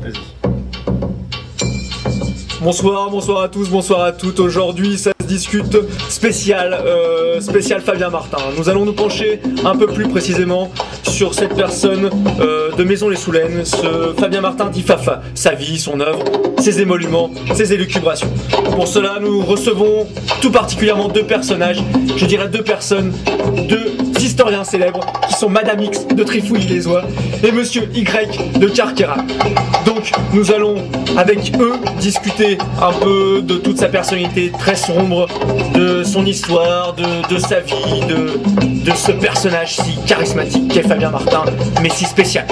Vas-y. Bonsoir, bonsoir à tous, bonsoir à toutes. Aujourd'hui, ça se discute spécial Fabien Martin. Nous allons nous pencher un peu plus précisément sur cette personne de Maisons-les-Soulaines, ce Fabien Martin dit Fafa, sa vie, son œuvre, ses émoluments, ses élucubrations. Pour cela, nous recevons tout particulièrement deux personnages, je dirais deux personnes, deux historiens célèbres, qui sont Madame X de Trifouille-les-Oies et Monsieur Y de Carqueiranne. Donc, nous allons avec eux discuter un peu de toute sa personnalité très sombre, de son histoire, de sa vie, de ce personnage si charismatique qu'est Fabien Martin, mais si spécial.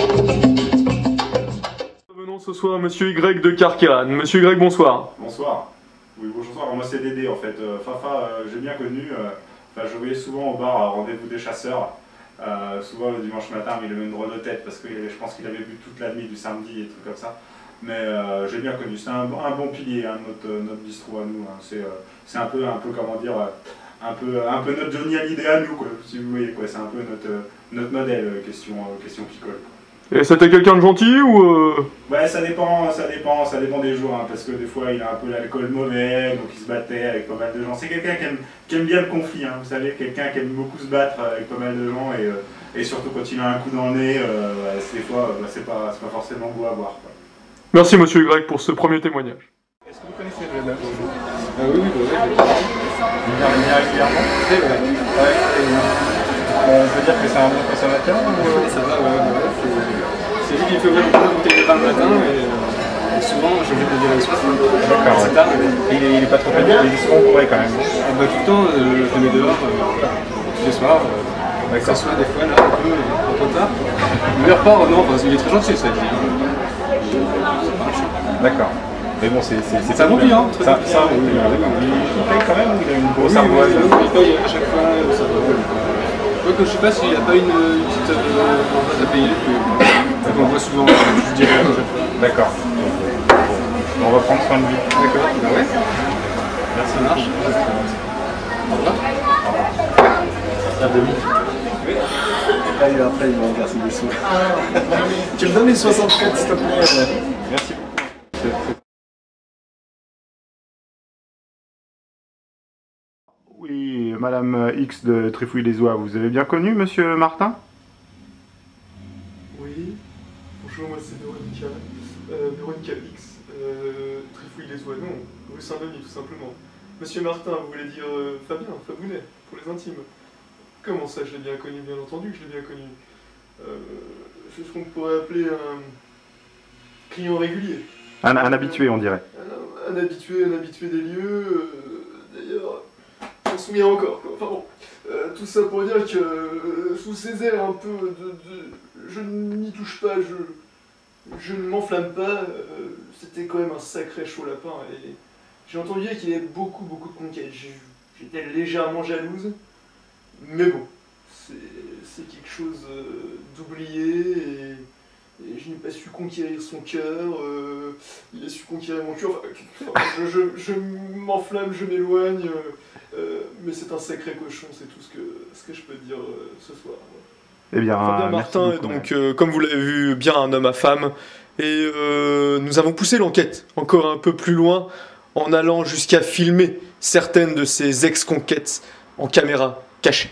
Venons ce soir Monsieur Y de Carqueiranne. Monsieur Y, bonsoir. Bonsoir. Oui, bonsoir. Moi c'est Dédé en fait. Fafa, j'ai bien connu. Je voyais souvent au bar à Rendez-vous des chasseurs. Souvent le dimanche matin, mais il avait une drôle de tête parce que je pense qu'il avait bu toute la nuit du samedi et trucs comme ça. Mais j'ai bien connu. C'est un bon pilier, hein, notre bistrot à nous. Hein. C'est un peu comment dire, un peu notre Johnny Hallyday à nous, quoi, si vous voyez quoi. C'est un peu notre modèle, question picole. Et c'était quelqu'un de gentil ou Ouais, ça dépend des jours, hein, parce que des fois il a un peu l'alcool mauvais, donc il se battait avec pas mal de gens. C'est quelqu'un qui aime bien le conflit, hein, vous savez, quelqu'un qui aime beaucoup se battre avec pas mal de gens, et surtout quand il a un coup dans le nez, des fois c'est pas forcément beau à voir, quoi. Merci Monsieur Y pour ce premier témoignage. Est-ce que vous connaissez le Red Oui, il vient régulièrement. C'est vrai. On peut dire que c'est un bon consommateur ou... Ça va, c'est lui qui fait ouvrir beaucoup de bouteilles de vin le matin et souvent j'ai oublié de le dire le soir. D'accord, c'est tard. Il est pas trop pénible, il est souvent bourré quand même. Tout le temps, je le mets dehors tous les soirs. Que ce soit des fois là, un peu tard. Le repas, non, il est très gentil, ça dit. D'accord. Mais bon, c'est un bon client. Il paye quand même ou il a une grosse armoise? Il paye à chaque fois. Je sais pas s'il n'y a pas une petite boîte à payer, on voit souvent, je dirais à chaque fois. D'accord. On va prendre soin de lui. D'accord, bah ouais. Merci. Ça marche. Au revoir. À demi. Allez, après, ils vont verser des sous. Tu me donnes les 64 s'il te plaît. Merci beaucoup. Oui, Madame X de Trifouille-les-Oies, vous avez bien connu Monsieur Martin? Oui, bonjour, moi c'est Véronica X, Trifouille-les-Oies, non, rue Saint-Denis tout simplement. Monsieur Martin, vous voulez dire Fabien, Fabounet, pour les intimes. Comment ça, je l'ai bien connu, bien entendu que je l'ai bien connu. C'est ce qu'on pourrait appeler un client régulier. Un habitué, on dirait. Un habitué des lieux, d'ailleurs, je m'en souviens encore, quoi. Enfin bon, tout ça pour dire que sous ces airs un peu je n'y touche pas, je ne m'enflamme pas, c'était quand même un sacré chaud lapin, et j'ai entendu dire qu'il y avait beaucoup de conquêtes. J'étais légèrement jalouse, mais bon, c'est quelque chose d'oublié, et je n'ai pas su conquérir son cœur, il a su conquérir mon cœur, enfin, je m'enflamme, je m'éloigne, mais c'est un sacré cochon, c'est tout ce que je peux dire ce soir. Eh bien, Fabien Martin est donc, comme vous l'avez vu, bien un homme à femme, et nous avons poussé l'enquête encore un peu plus loin, en allant jusqu'à filmer certaines de ses ex-conquêtes en caméra cachée.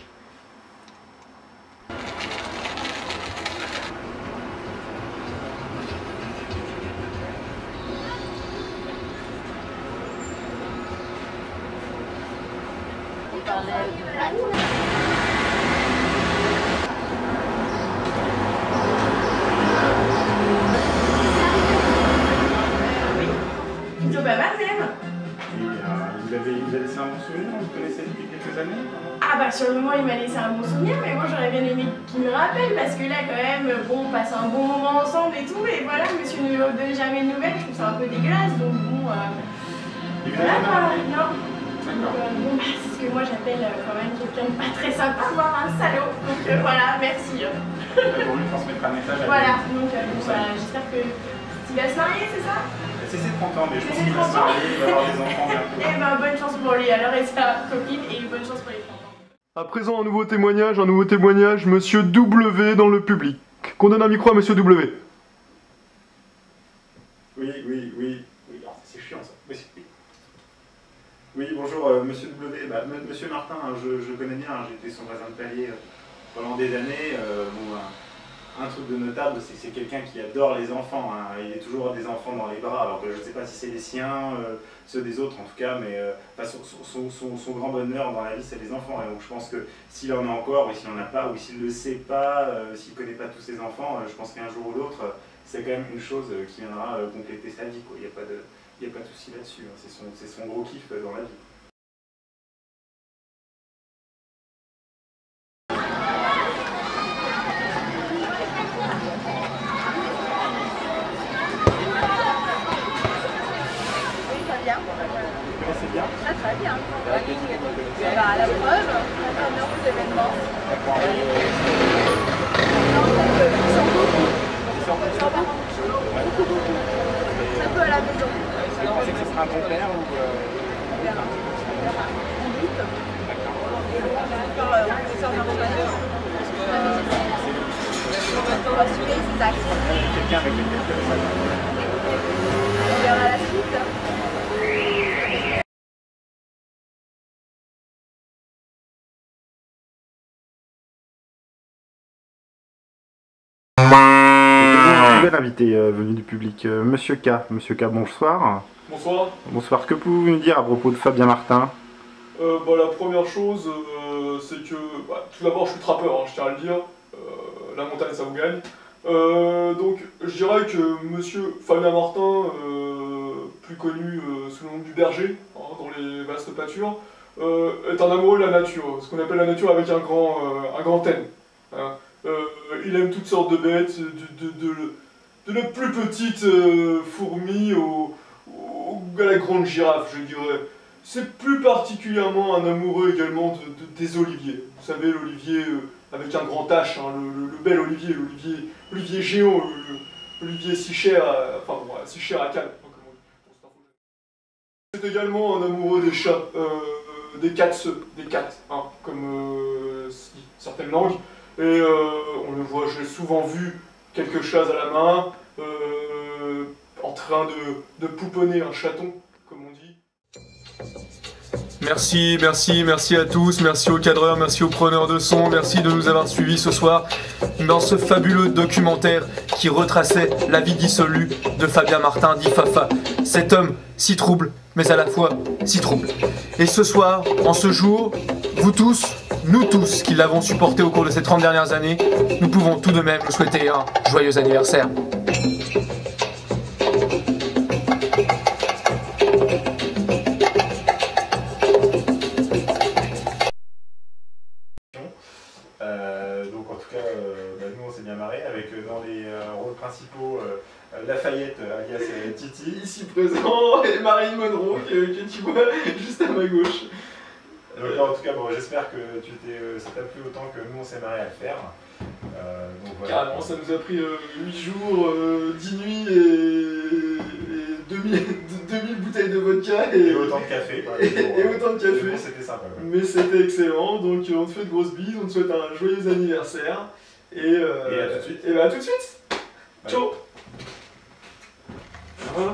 Il vous a laissé un bon souvenir? Vous connaissez depuis quelques années? Ah bah sur le moment il m'a laissé un bon souvenir, mais moi j'aurais bien aimé qu'il me rappelle, parce que là quand même, bon, on passe un bon moment ensemble et tout, et voilà, monsieur ne donne jamais de nouvelles, je trouve ça un peu dégueulasse, donc bon, voilà quoi, non. Bon, bah, c'est ce que moi j'appelle quand même quelqu'un de pas très sympa, voire un salaud, donc voilà, merci. Pour lui transmettre un message à voilà, donc j'espère que tu vas se marier, c'est ça? C'est ses 30 ans, mais je pense qu'il va se marier, il va avoir des enfants bientôt. Eh ben bonne chance pour lui alors et sa copine, et bonne chance pour les 30 ans. À présent, un nouveau témoignage, Monsieur W dans le public. Qu'on donne un micro à Monsieur W. Oui, alors c'est chiant ça. Oui, bonjour, monsieur W. Monsieur Martin, hein, je connais bien, hein, j'étais son voisin de palier pendant des années. Un truc de notable, c'est que c'est quelqu'un qui adore les enfants. Hein. Il est toujours des enfants dans les bras, alors que je ne sais pas si c'est les siens, ceux des autres en tout cas, mais son grand bonheur dans la vie, c'est les enfants. Et donc je pense que s'il en a encore, ou s'il n'en a pas, ou s'il ne le sait pas, s'il ne connaît pas tous ses enfants, je pense qu'un jour ou l'autre, c'est quand même une chose qui viendra compléter sa vie, quoi. Il n'y a pas de souci là-dessus. Hein. C'est son gros kiff dans la vie. C'est bien. Très bien. À la preuve, un heureux événement. Un peu à la maison. Vous pensez que ce sera un bon père ou On verra. On doute. On sort d'un romaneur. On va suivre ses actes. Quelqu'un avec lequel On verra la suite. Nouvel invité venu du public, Monsieur K. Monsieur K, bonsoir. Bonsoir. Bonsoir, que pouvez-vous nous dire à propos de Fabien Martin? La première chose, c'est que, tout d'abord, je suis trappeur, hein, je tiens à le dire. La montagne, ça vous gagne. Donc, je dirais que monsieur Fabien Martin, plus connu sous le nom du berger, hein, dans les vastes pâtures, est un amoureux de la nature, ce qu'on appelle la nature avec un grand N. Hein. Il aime toutes sortes de bêtes, de la plus petite fourmi à la grande girafe, je dirais. C'est plus particulièrement un amoureux également des oliviers. Vous savez, l'olivier avec un grand H, hein, le bel olivier, l'olivier géant, l'olivier si cher, si cher à Cannes. C'est également un amoureux des chats, des cats, hein, comme certaines langues. Et on le voit, je l'ai souvent vu, quelques chats à la main, en train de pouponner un chaton, comme on dit. Merci à tous, merci aux cadreurs, merci aux preneurs de son, merci de nous avoir suivis ce soir dans ce fabuleux documentaire qui retraçait la vie dissolue de Fabien Martin, dit Fafa. Cet homme si trouble, mais à la fois si trouble. Et ce soir, en ce jour, vous tous, nous tous qui l'avons supporté au cours de ces 30 dernières années, nous pouvons tout de même nous souhaiter un joyeux anniversaire. Donc en tout cas, nous on s'est bien marré avec dans les rôles principaux Lafayette alias Titi, ici présent, et Marilyn Monroe que tu vois juste à ma gauche. Donc, en tout cas, bon, j'espère que ça t'a plu autant que nous on s'est marré à le faire. Donc, voilà. Carrément, ça nous a pris 8 jours, 10 nuits et 2000 bouteilles de vodka et autant de café. Et autant de café. Bon, c'était sympa. Ouais. Mais c'était excellent, donc on te fait de grosses bises, on te souhaite un joyeux anniversaire. Et à tout de suite. Et à tout de suite. Ciao. Voilà.